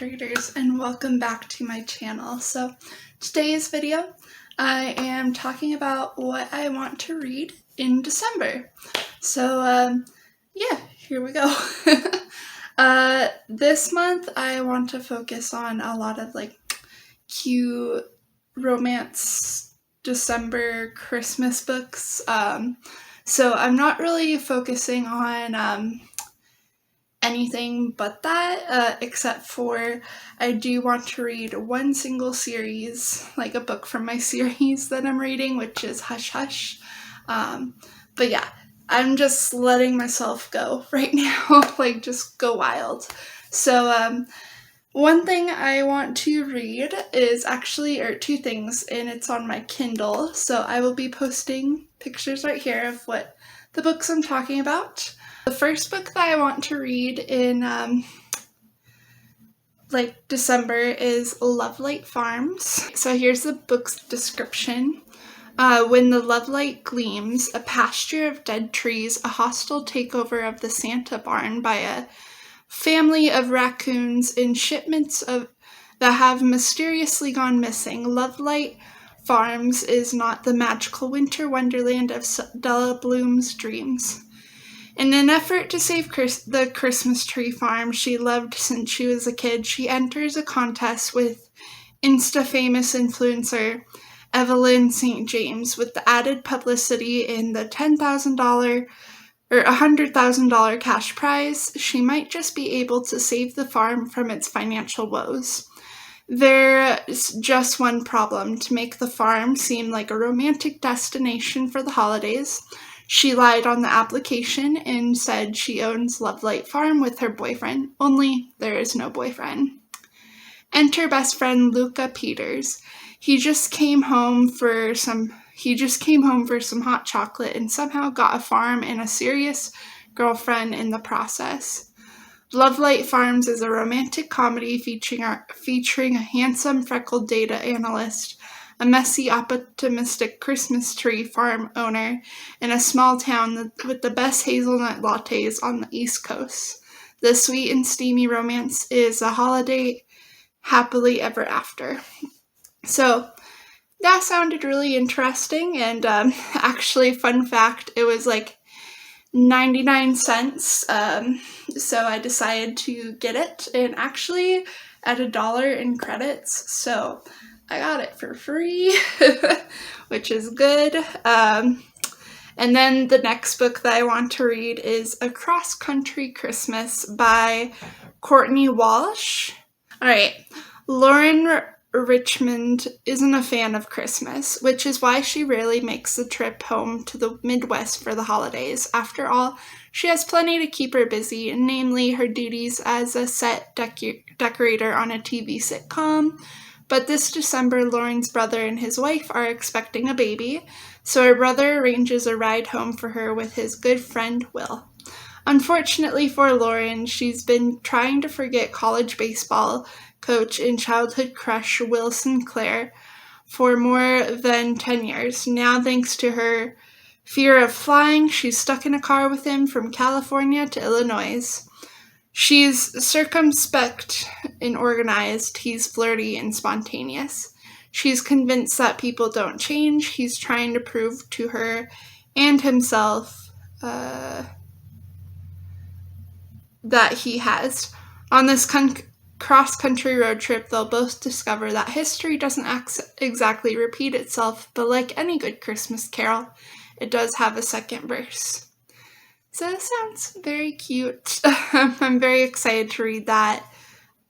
trick-or-treaters, and welcome back to my channel. So today's video I am talking about what I want to read in December. So yeah, here we go. This month I want to focus on a lot of like cute romance December Christmas books. So I'm not really focusing on anything but that, except for I do want to read one single series, like a book from my series that I'm reading, which is Hush Hush. But yeah, I'm just letting myself go right now, like just go wild. So one thing I want to read is actually, or two things, and it's on my Kindle, so I will be posting pictures right here of what the books I'm talking about. The first book that I want to read in like December is Lovelight Farms. So here's the book's description. When the lovelight gleams, a pasture of dead trees, a hostile takeover of the Santa barn by a family of raccoons in shipments that have mysteriously gone missing. Lovelight Farms is not the magical winter wonderland of Della Bloom's dreams. In an effort to save the Christmas tree farm she loved since she was a kid, she enters a contest with Insta-famous influencer Evelyn St. James. With the added publicity in the $10,000 or $100,000 cash prize, she might just be able to save the farm from its financial woes. There's just one problem: to make the farm seem like a romantic destination for the holidays. She lied on the application and said she owns Lovelight Farm with her boyfriend, only there is no boyfriend. Enter best friend Luca Peters. He just came home for some hot chocolate and somehow got a farm and a serious girlfriend in the process. Lovelight Farms is a romantic comedy featuring a handsome freckled data analyst, a messy, optimistic Christmas tree farm owner, in a small town with the best hazelnut lattes on the East Coast. The sweet and steamy romance is a holiday happily ever after. So that sounded really interesting, and actually, fun fact, it was like 99 cents, so I decided to get it, and actually at $1 in credits, so I got it for free, which is good. And then the next book that I want to read is A Cross-Country Christmas by Courtney Walsh. Alright, Lauren Richmond isn't a fan of Christmas, which is why she rarely makes the trip home to the Midwest for the holidays. After all, she has plenty to keep her busy, namely her duties as a set decorator on a TV sitcom. But this December, Lauren's brother and his wife are expecting a baby, so her brother arranges a ride home for her with his good friend Will. Unfortunately for Lauren, she's been trying to forget college baseball coach and childhood crush Will Sinclair for more than 10 years. Now, thanks to her fear of flying, she's stuck in a car with him from California to Illinois. She's circumspect and organized, he's flirty and spontaneous. She's convinced that people don't change. He's trying to prove to her and himself that he has. On this cross-country road trip, they'll both discover that history doesn't exactly repeat itself, but like any good Christmas carol, it does have a second verse. So that sounds very cute. I'm very excited to read that.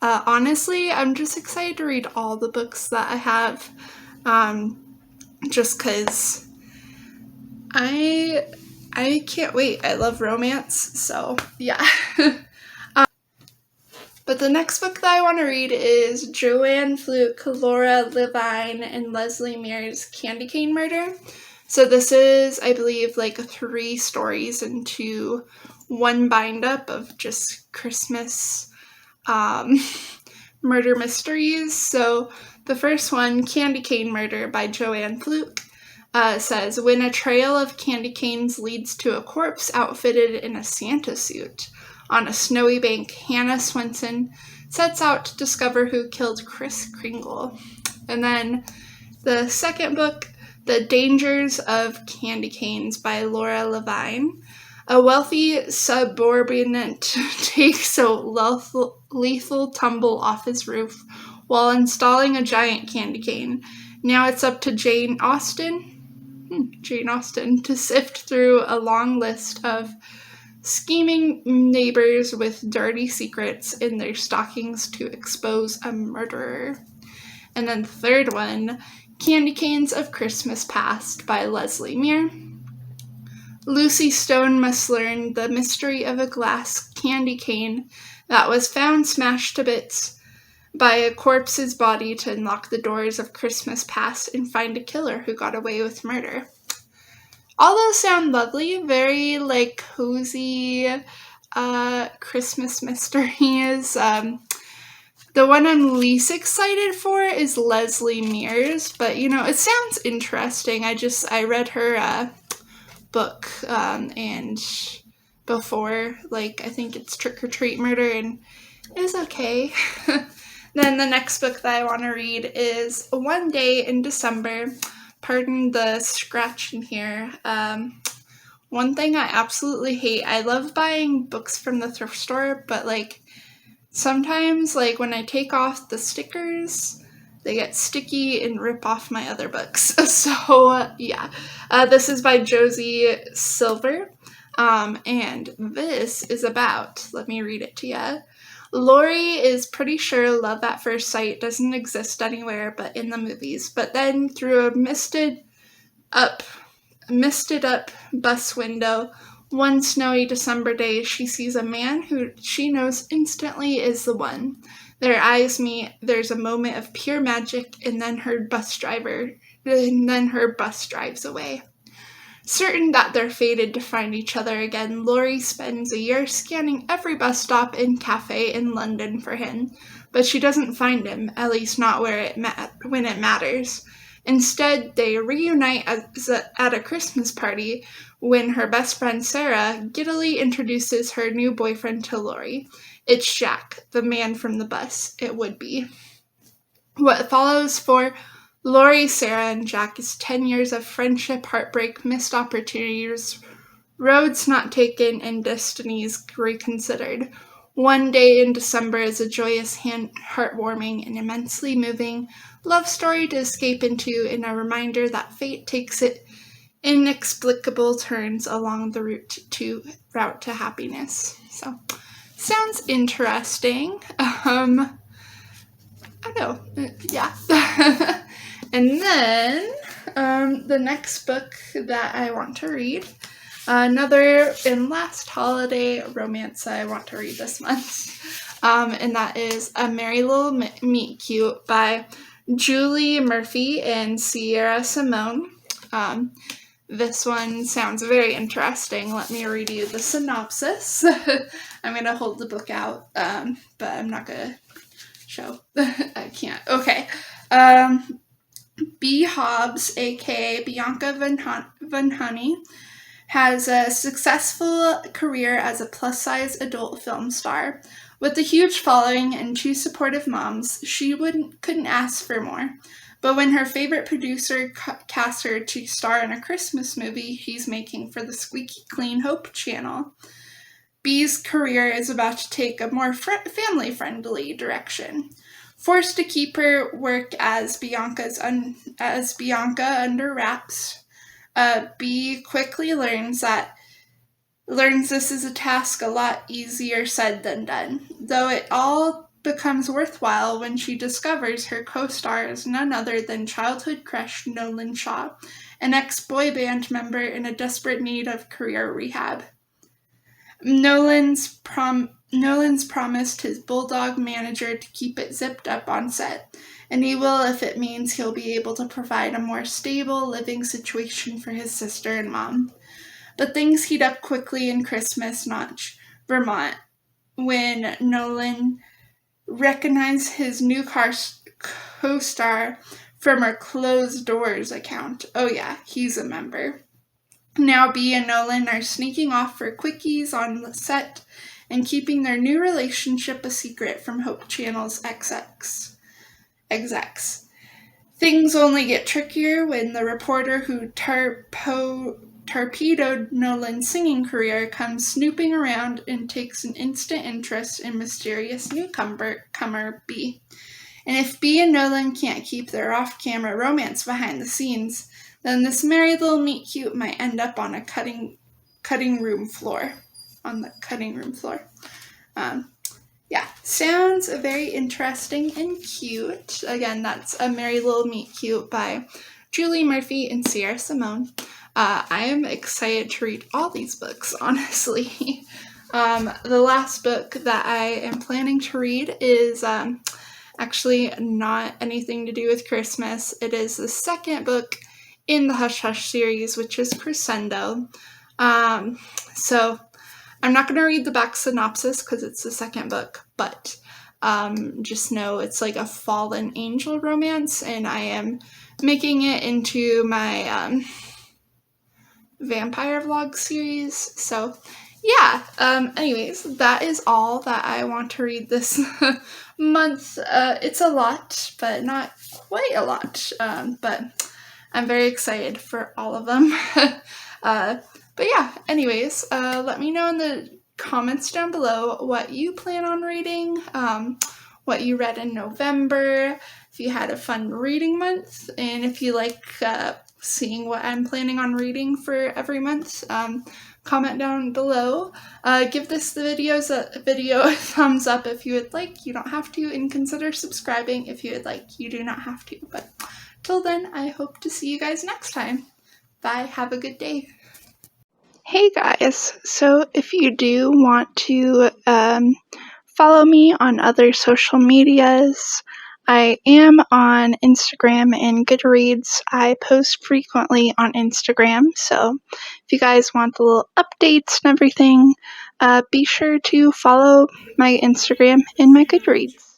Honestly, I'm just excited to read all the books that I have, just because I can't wait. I love romance, so yeah. But the next book that I want to read is Joanne Fluke, Laura Levine, and Leslie Mears' Candy Cane Murder. So this is, I believe, like 3 stories into one bind-up of just Christmas murder mysteries. So the first one, Candy Cane Murder by Joanne Fluke, says, when a trail of candy canes leads to a corpse outfitted in a Santa suit, On a snowy bank, Hannah Swenson sets out to discover who killed Kris Kringle. And then the second book, The Dangers of Candy Canes by Laura Levine. A wealthy subordinate takes a lethal tumble off his roof while installing a giant candy cane. Now it's up to Jane Austen to sift through a long list of scheming neighbors with dirty secrets in their stockings to expose a murderer. And then the third one, Candy Canes of Christmas Past by Leslie Muir. Lucy Stone must learn the mystery of a glass candy cane that was found smashed to bits by a corpse's body to unlock the doors of Christmas Past and find a killer who got away with murder. All those sound lovely, very cozy Christmas mysteries. The one I'm least excited for is Leslie Muir's, but it sounds interesting. I read her book and before, I think it's Trick or Treat Murder, and it was okay. Then the next book that I want to read is One Day in December. Pardon the scratch in here. One thing I absolutely hate, I love buying books from the thrift store, but sometimes when I take off the stickers, they get sticky and rip off my other books. So yeah, this is by Josie Silver, and this is about, let me read it to you. Lori is pretty sure love at first sight doesn't exist anywhere but in the movies, but then through a misted up bus window, one snowy December day, she sees a man who she knows instantly is the one. Their eyes meet, there's a moment of pure magic, and then her bus drives away. Certain that they're fated to find each other again, Lori spends a year scanning every bus stop and cafe in London for him, but she doesn't find him, at least not when it matters. Instead, they reunite at a Christmas party when her best friend Sarah giddily introduces her new boyfriend to Lori. It's Jack, the man from the bus. It would be. What follows for Lori, Sarah, and Jack is 10 years of friendship, heartbreak, missed opportunities, roads not taken, and destinies reconsidered. One Day in December is a joyous, heartwarming, and immensely moving love story to escape into, and a reminder that fate takes it inexplicable turns along the route to happiness. So, sounds interesting. I know, yeah. And then the next book that I want to read, another and last holiday romance I want to read this month, and that is A Merry Little Meet Cute by Julie Murphy and Sierra Simone. This one sounds very interesting. Let me read you the synopsis. I'm going to hold the book out, but I'm not going to show. I can't. Okay. B. Hobbs, aka Bianca Van Honey, has a successful career as a plus-size adult film star. With a huge following and 2 supportive moms, she couldn't ask for more. But when her favorite producer casts her to star in a Christmas movie he's making for the Squeaky Clean Hope channel, B's career is about to take a more family-friendly direction. Forced to keep her work as Bianca under wraps, B quickly learns this is a task a lot easier said than done, though it all becomes worthwhile when she discovers her co-star is none other than childhood crush Nolan Shaw, an ex-boy band member in a desperate need of career rehab. Nolan's promised his bulldog manager to keep it zipped up on set, and he will if it means he'll be able to provide a more stable living situation for his sister and mom. But things heat up quickly in Christmas Notch, Vermont, when Nolan recognizes his new co-star from her closed doors account. Oh yeah, he's a member. Now B and Nolan are sneaking off for quickies on the set, and keeping their new relationship a secret from Hope Channel's execs. Things only get trickier when the reporter who torpedoed Nolan's singing career comes snooping around and takes an instant interest in mysterious newcomer B. And if B and Nolan can't keep their off-camera romance behind the scenes, then this merry little meet-cute might end up on a cutting room floor. Yeah, sounds very interesting and cute. Again, that's A Merry Little Meet Cute by Julie Murphy and Sierra Simone. I am excited to read all these books, honestly. The last book that I am planning to read is actually not anything to do with Christmas. It is the second book in the Hush Hush series, which is Crescendo. So I'm not going to read the back synopsis because it's the second book, but just know it's like a fallen angel romance, and I am making it into my vampire vlog series. So yeah, anyways, that is all that I want to read this month. It's a lot, but not quite a lot, but I'm very excited for all of them. But yeah, anyways, let me know in the comments down below what you plan on reading, what you read in November, if you had a fun reading month, and if you like seeing what I'm planning on reading for every month. Comment down below. Give this video a thumbs up if you would like. You don't have to, and consider subscribing if you would like. You do not have to. But till then, I hope to see you guys next time. Bye. Have a good day. Hey guys, so if you do want to follow me on other social medias, I am on Instagram and Goodreads. I post frequently on Instagram, so if you guys want the little updates and everything, be sure to follow my Instagram and my Goodreads.